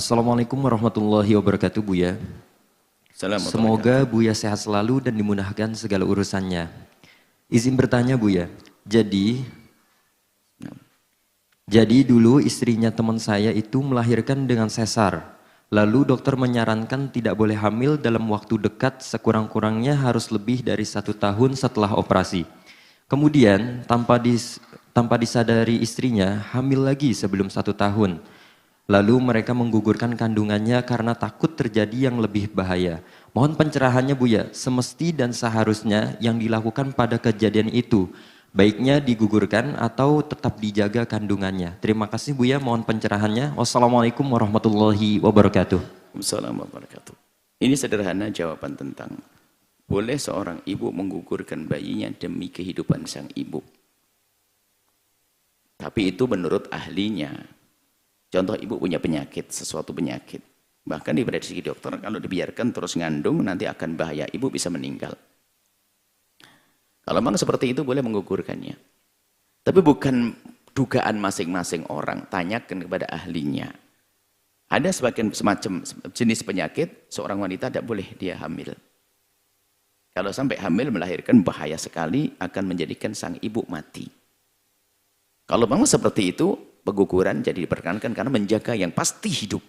Assalamualaikum warahmatullahi wabarakatuh, Buya. Assalamualaikum Semoga warahmatullahi Buya sehat selalu dan dimudahkan segala urusannya. Izin bertanya, Buya. Jadi dulu istrinya teman saya itu melahirkan dengan sesar. Lalu dokter menyarankan tidak boleh hamil dalam waktu dekat, sekurang-kurangnya harus lebih dari 1 tahun setelah operasi. Kemudian tanpa disadari istrinya hamil lagi sebelum 1 tahun. Lalu mereka menggugurkan kandungannya karena takut terjadi yang lebih bahaya. Mohon pencerahannya, Buya. Semesti dan seharusnya yang dilakukan pada kejadian itu, baiknya digugurkan atau tetap dijaga kandungannya. Terima kasih, Buya. Mohon pencerahannya. Wassalamualaikum warahmatullahi wabarakatuh. wabarakatuh. Ini sederhana jawaban tentang boleh seorang ibu menggugurkan bayinya demi kehidupan sang ibu. Tapi itu menurut ahlinya. Contoh ibu punya penyakit, sesuatu penyakit. Bahkan diprediksi dokter kalau dibiarkan terus ngandung nanti akan bahaya, ibu bisa meninggal. Kalau memang seperti itu boleh menggugurkannya. Tapi bukan dugaan masing-masing orang, tanyakan kepada ahlinya. Ada sebagian semacam jenis penyakit, seorang wanita tidak boleh dia hamil. Kalau sampai hamil melahirkan bahaya sekali, akan menjadikan sang ibu mati. Kalau memang seperti itu, pengguguran jadi diperkenankan karena menjaga yang pasti hidup.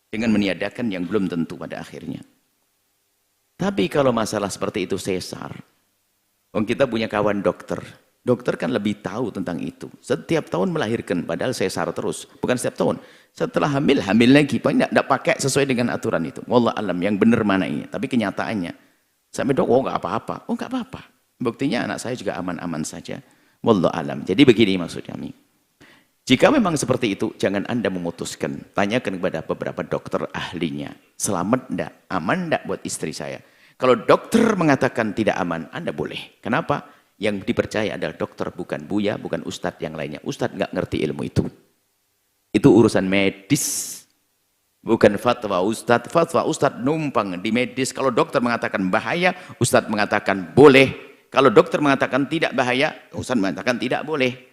Dengan meniadakan yang belum tentu pada akhirnya. Tapi kalau masalah seperti itu sesar, kita punya kawan dokter. Dokter kan lebih tahu tentang itu. Setiap tahun melahirkan, padahal sesar terus. Bukan setiap tahun. Setelah hamil, hamil lagi. Tidak pakai sesuai dengan aturan itu. Wallah alam, yang benar mana ini. Tapi kenyataannya, sampai dok, oh nggak apa-apa. Oh nggak apa-apa. Buktinya anak saya juga aman-aman saja. Wallah alam. Jadi begini maksud kami. Jika memang seperti itu, jangan Anda memutuskan. Tanyakan kepada beberapa dokter ahlinya. Selamat enggak? Aman enggak buat istri saya? Kalau dokter mengatakan tidak aman, Anda boleh. Kenapa? Yang dipercaya adalah dokter, bukan buya, bukan ustadz yang lainnya. Ustadz nggak ngerti ilmu itu. Itu urusan medis. Bukan fatwa ustadz. Fatwa ustadz numpang di medis. Kalau dokter mengatakan bahaya, ustadz mengatakan boleh. Kalau dokter mengatakan tidak bahaya, ustadz mengatakan tidak boleh.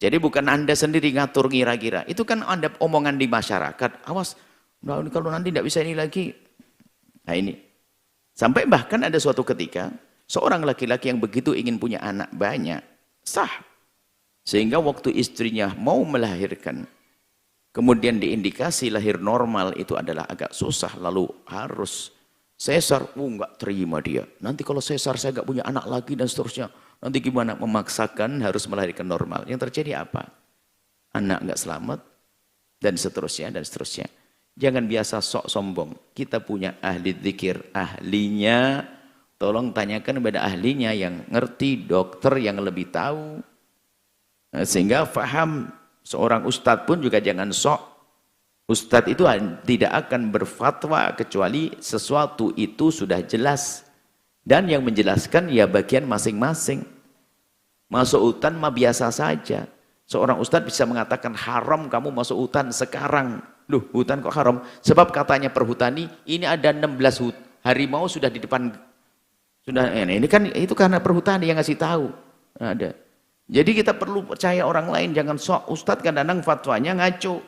Jadi bukan Anda sendiri ngatur ngira-ngira. Itu kan Anda omongan di masyarakat. Awas, kalau nanti tidak bisa ini lagi. Nah ini. Sampai bahkan ada suatu ketika, seorang laki-laki yang begitu ingin punya anak banyak, sah. Sehingga waktu istrinya mau melahirkan, kemudian diindikasi lahir normal itu adalah agak susah, lalu harus sesar. Nggak terima dia. Nanti kalau sesar saya nggak punya anak lagi dan seterusnya. Nanti gimana? Memaksakan harus melahirkan normal. Yang terjadi apa? Anak nggak selamat, dan seterusnya, dan seterusnya. Jangan biasa sok sombong. Kita punya ahli dzikir, ahlinya. Tolong tanyakan kepada ahlinya yang ngerti, dokter yang lebih tahu. Sehingga faham. Seorang ustadz pun juga jangan sok. Ustadz itu tidak akan berfatwa kecuali sesuatu itu sudah jelas. Dan yang menjelaskan ya bagian masing-masing. Masuk hutan mah biasa saja. Seorang ustadz bisa mengatakan haram kamu masuk hutan sekarang. Loh, hutan kok haram? Sebab katanya perhutani, ini ada 16 harimau sudah di depan. Sudah ini kan itu karena perhutani yang ngasih tahu. Ada. Jadi kita perlu percaya orang lain, jangan sok. Ustadz kadang-kadang fatwanya ngaco.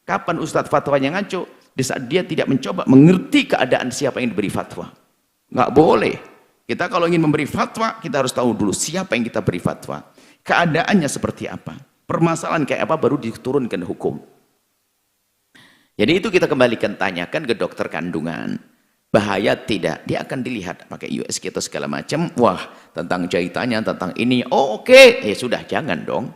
Kapan ustadz fatwanya ngaco? Di saat dia tidak mencoba mengerti keadaan siapa yang diberi fatwa. Nggak boleh. Kita kalau ingin memberi fatwa, kita harus tahu dulu siapa yang kita beri fatwa. Keadaannya seperti apa. Permasalahan kayak apa baru diturunkan hukum. Jadi itu kita kembalikan, tanyakan ke dokter kandungan. Bahaya tidak. Dia akan dilihat pakai USG atau segala macam. Wah, tentang jahitannya, tentang ini. Oh oke. Ya sudah, jangan dong.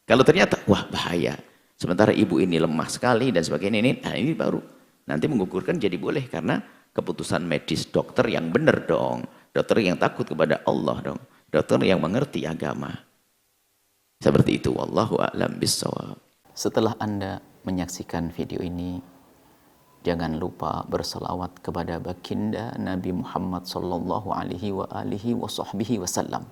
Kalau ternyata, wah bahaya. Sementara ibu ini lemah sekali dan sebagainya. Nah ini baru. Nanti menggugurkan jadi boleh karena keputusan medis dokter yang benar dong. Dokter yang takut kepada Allah dong. Dokter yang mengerti agama. Seperti itu. Wallahu a'lam bishawab. Setelah Anda menyaksikan video ini, jangan lupa berselawat kepada baginda Nabi Muhammad sallallahu alaihi wa alihi wa sahbihi wasallam.